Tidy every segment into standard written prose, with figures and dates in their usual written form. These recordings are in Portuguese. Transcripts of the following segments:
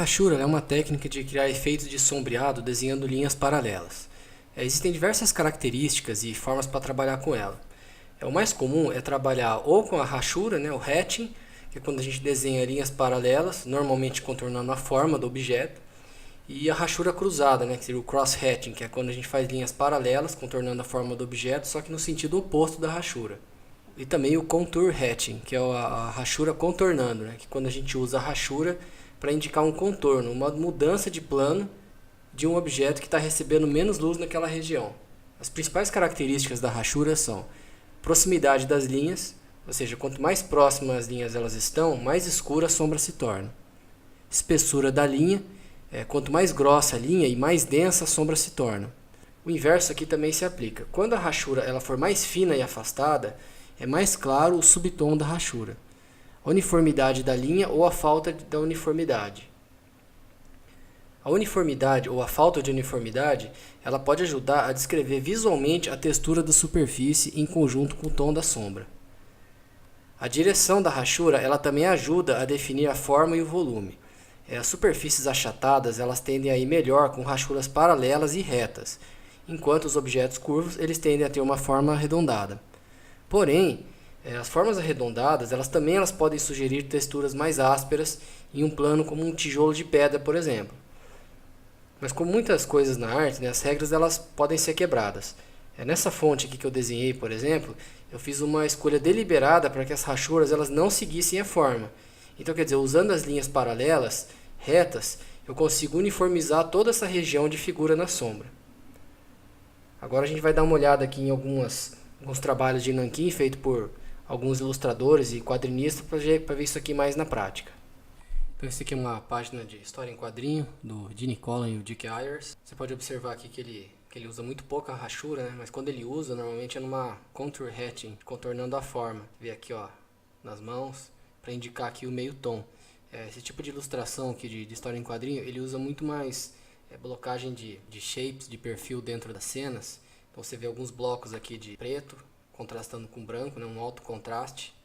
rachura é uma técnica de criar efeitos de sombreado desenhando linhas paralelas. Existem diversas características e formas para trabalhar com ela. O mais comum é trabalhar ou com a rachura, o hatching, que é quando a gente desenha linhas paralelas, normalmente contornando a forma do objeto, e a rachura cruzada, que seria o cross-hatching, que é quando a gente faz linhas paralelas, contornando a forma do objeto, só que no sentido oposto da rachura. E também o contour hatching, que é a rachura contornando, que é quando a gente usa a rachura para indicar um contorno, uma mudança de plano de um objeto que está recebendo menos luz naquela região. As principais características da rachura são proximidade das linhas, ou seja, quanto mais próximas as linhas elas estão, mais escura a sombra se torna. Espessura da linha, quanto mais grossa a linha e mais densa a sombra se torna. O inverso aqui também se aplica. Quando a rachura ela for mais fina e afastada, é mais claro o subtom da rachura. A uniformidade da linha ou a falta da uniformidade. A uniformidade ou a falta de uniformidade, ela pode ajudar a descrever visualmente a textura da superfície em conjunto com o tom da sombra. A direção da rachura, ela também ajuda a definir a forma e o volume. As superfícies achatadas, elas tendem a ir melhor com rachuras paralelas e retas, enquanto os objetos curvos, eles tendem a ter uma forma arredondada. Porém, as formas arredondadas, elas podem sugerir texturas mais ásperas em um plano como um tijolo de pedra, por exemplo. Mas como muitas coisas na arte, as regras elas podem ser quebradas. Nessa fonte aqui que eu desenhei, por exemplo, eu fiz uma escolha deliberada para que as rachuras elas não seguissem a forma. Então, quer dizer, usando as linhas paralelas, retas, eu consigo uniformizar toda essa região de figura na sombra. Agora a gente vai dar uma olhada aqui em alguns trabalhos de nanquim feitos por alguns ilustradores e quadrinistas para ver isso aqui mais na prática. Então esse aqui é uma página de história em quadrinho do Gene Colan e o Dick Ayers. Você pode observar aqui que ele usa muito pouca rachura, mas quando ele usa, normalmente é numa contour hatching, contornando a forma. Vê aqui nas mãos, para indicar aqui o meio tom. Esse tipo de ilustração aqui de história em quadrinho, ele usa muito mais blocagem de shapes, de perfil dentro das cenas. Então você vê alguns blocos aqui de preto, contrastando com branco, um alto contraste.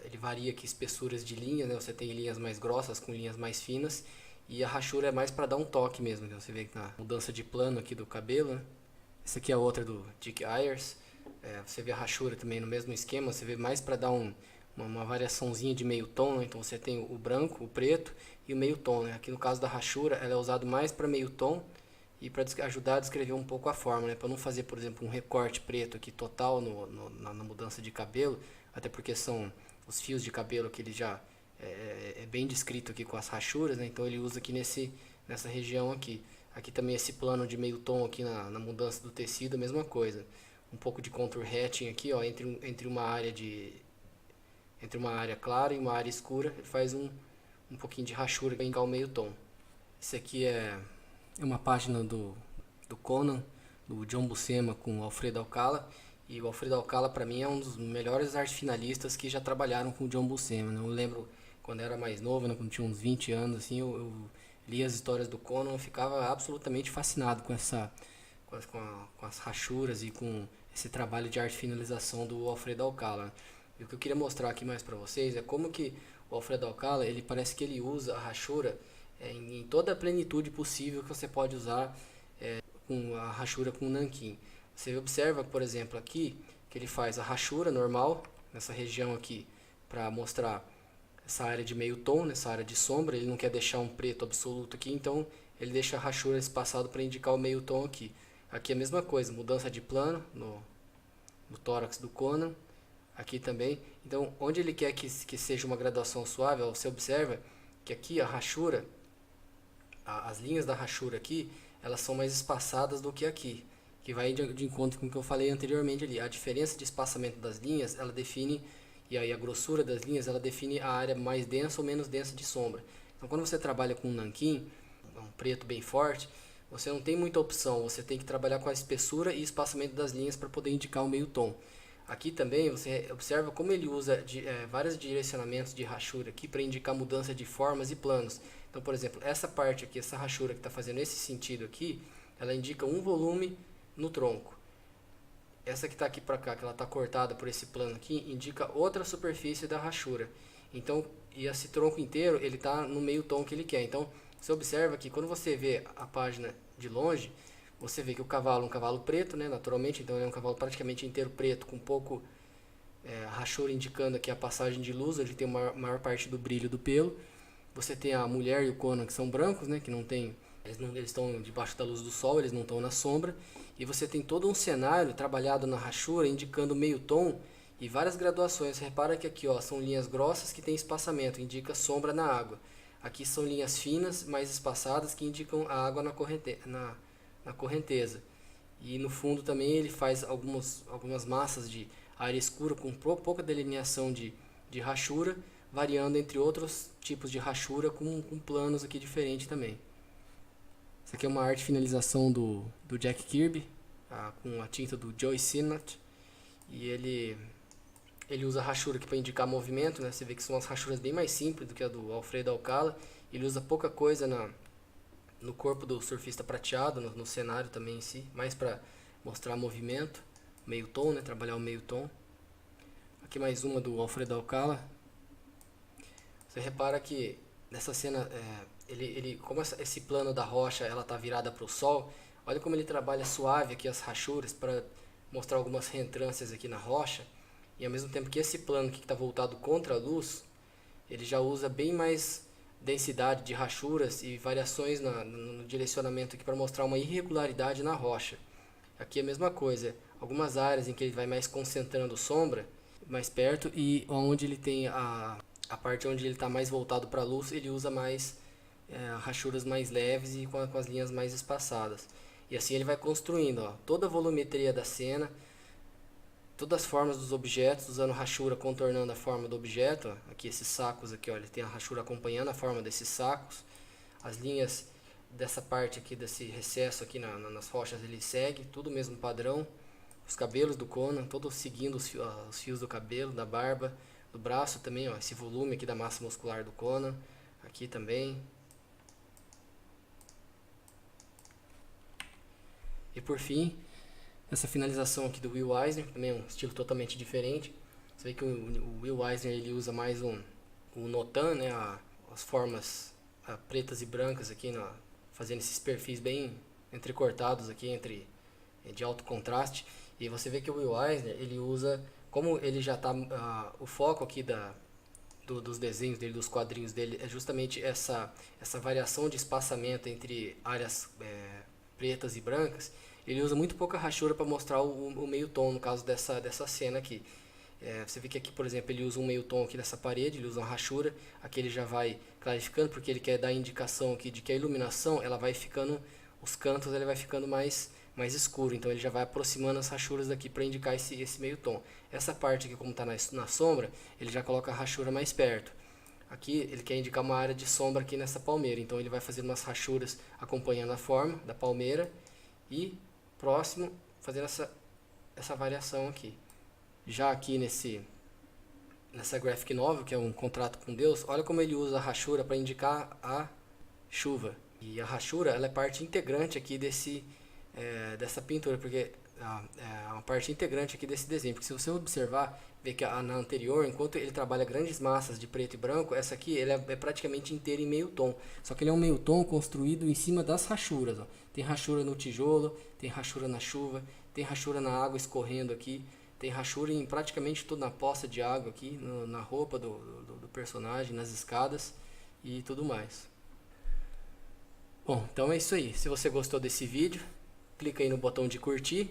Ele varia aqui espessuras de linhas, você tem linhas mais grossas com linhas mais finas. E a rachura é mais para dar um toque mesmo. Então você vê que na mudança de plano aqui do cabelo. Essa aqui é a outra do Dick Ayers. Você vê a rachura também no mesmo esquema. Você vê mais para dar uma variaçãozinha de meio tom. Então você tem o branco, o preto e o meio tom. Aqui no caso da rachura, ela é usada mais para meio tom e para ajudar a descrever um pouco a forma. Para não fazer, por exemplo, um recorte preto aqui total na mudança de cabelo. Até porque são os fios de cabelo que ele já é bem descrito aqui com as rachuras, então ele usa aqui nessa região aqui. Aqui também esse plano de meio tom aqui na mudança do tecido, a mesma coisa. Um pouco de contour hatching aqui, entre uma área clara e uma área escura, ele faz um pouquinho de rachura para indicar o meio tom. Esse aqui é uma página do Conan, do John Buscema com o Alfredo Alcala. E o Alfredo Alcala, para mim, é um dos melhores arte finalistas que já trabalharam com o John Buscema. Eu lembro quando eu era mais novo, quando tinha uns 20 anos, assim, eu lia as histórias do Conan e ficava absolutamente fascinado com as rachuras e com esse trabalho de arte finalização do Alfredo Alcala. E o que eu queria mostrar aqui mais para vocês é como que o Alfredo Alcala, ele parece que ele usa a rachura em toda a plenitude possível que você pode usar com a rachura com nanquim. Você observa, por exemplo, aqui que ele faz a rachura normal nessa região aqui para mostrar essa área de meio tom, nessa área de sombra. Ele não quer deixar um preto absoluto aqui, então ele deixa a rachura espaçado para indicar o meio tom aqui. Aqui é a mesma coisa, mudança de plano no tórax do Conan, aqui também. Então, onde ele quer que seja uma graduação suave, você observa que aqui a rachura, as linhas da rachura aqui, elas são mais espaçadas do que aqui. Que vai de encontro com o que eu falei anteriormente ali. A diferença de espaçamento das linhas, ela define, e aí a grossura das linhas, ela define a área mais densa ou menos densa de sombra. Então, quando você trabalha com um nanquim, um preto bem forte, você não tem muita opção, você tem que trabalhar com a espessura e espaçamento das linhas para poder indicar o meio tom. Aqui também você observa como ele usa vários direcionamentos de rachura aqui para indicar mudança de formas e planos. Então, por exemplo, essa parte aqui, essa rachura que está fazendo esse sentido aqui, ela indica um volume no tronco. Essa que está aqui para cá, que ela está cortada por esse plano aqui, indica outra superfície da rachura. Então, e esse tronco inteiro, ele está no meio tom que ele quer. Então, Você observa que quando você vê a página de longe, você vê que o cavalo é um cavalo preto, né, naturalmente, então ele é um cavalo praticamente inteiro preto, com pouco rachura indicando aqui a passagem de luz, ele tem a maior parte do brilho do pelo. Você tem a mulher e o Conan que são brancos, né, que não tem, eles estão debaixo da luz do sol, eles não estão na sombra. E você tem todo um cenário trabalhado na rachura, indicando meio tom e várias graduações. Você repara que aqui ó, são linhas grossas que tem espaçamento, indica sombra na água. Aqui são linhas finas, mais espaçadas, que indicam a água na correnteza. E no fundo também ele faz algumas massas de área escura com pouca delineação de rachura, variando entre outros tipos de rachura com planos aqui diferentes também. Isso aqui é uma arte finalização do Jack Kirby, com a tinta do Joe Sinnott. E ele usa rachura aqui para indicar movimento, né? Você vê que são as rachuras bem mais simples do que a do Alfredo Alcala. Ele usa pouca coisa no corpo do surfista prateado, no cenário também em si, mais para mostrar movimento, meio tom, né? Trabalhar o meio tom. Aqui mais uma do Alfredo Alcala. Você repara que nessa cena, como esse plano da rocha ela tá virada para o sol, olha como ele trabalha suave aqui as rachuras para mostrar algumas reentrâncias aqui na rocha. E ao mesmo tempo que esse plano que está voltado contra a luz, ele já usa bem mais densidade de rachuras e variações no direcionamento aqui para mostrar uma irregularidade na rocha. Aqui é a mesma coisa, algumas áreas em que ele vai mais concentrando sombra, mais perto, e onde ele tem a parte onde ele está mais voltado para a luz, ele usa mais rachuras mais leves e com as linhas mais espaçadas. E assim ele vai construindo ó, toda a volumetria da cena, todas as formas dos objetos, usando rachura contornando a forma do objeto. Ó. Aqui esses sacos aqui, ó, ele tem a rachura acompanhando a forma desses sacos. As linhas dessa parte aqui, desse recesso aqui nas rochas, ele segue, tudo o mesmo padrão. Os cabelos do Conan, todos seguindo os fios do cabelo, da barba, do braço também, ó, esse volume aqui da massa muscular do Conan. Aqui também. E por fim, essa finalização aqui do Will Eisner, também é um estilo totalmente diferente. Você vê que o Will Eisner ele usa mais o notan, né, as formas pretas e brancas aqui, fazendo esses perfis bem entrecortados aqui, de alto contraste. E você vê que o Will Eisner, ele usa, como ele já está, o foco aqui dos desenhos dele, dos quadrinhos dele, é justamente essa variação de espaçamento entre áreas pretas e brancas. Ele usa muito pouca rachura para mostrar o meio tom, no caso dessa cena aqui. Você vê que aqui, por exemplo, ele usa um meio tom aqui nessa parede, ele usa uma rachura. Aqui ele já vai clarificando, porque ele quer dar a indicação aqui de que a iluminação, ela vai ficando, os cantos ele vai ficando mais escuro. Então ele já vai aproximando as rachuras daqui para indicar esse meio tom. Essa parte aqui, como está na sombra, ele já coloca a rachura mais perto. Aqui ele quer indicar uma área de sombra aqui nessa palmeira, então ele vai fazendo umas rachuras acompanhando a forma da palmeira e próximo fazendo essa variação aqui. Já aqui nessa graphic novel, que é um contrato com Deus, olha como ele usa a rachura para indicar a chuva. E a rachura ela é parte integrante aqui dessa pintura, porque é uma parte integrante aqui desse desenho, porque se você observar, vê que na anterior, enquanto ele trabalha grandes massas de preto e branco, essa aqui ele é praticamente inteira em meio tom, só que ele é um meio tom construído em cima das rachuras, ó. Tem rachura no tijolo, tem rachura na chuva, tem rachura na água escorrendo aqui, tem rachura em praticamente toda a poça de água aqui, na roupa do personagem, nas escadas e tudo mais. Bom, então é isso aí, se você gostou desse vídeo, clica aí no botão de curtir.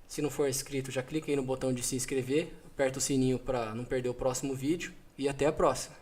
Se não for inscrito, já clica aí no botão de se inscrever, aperta o sininho para não perder o próximo vídeo e até a próxima.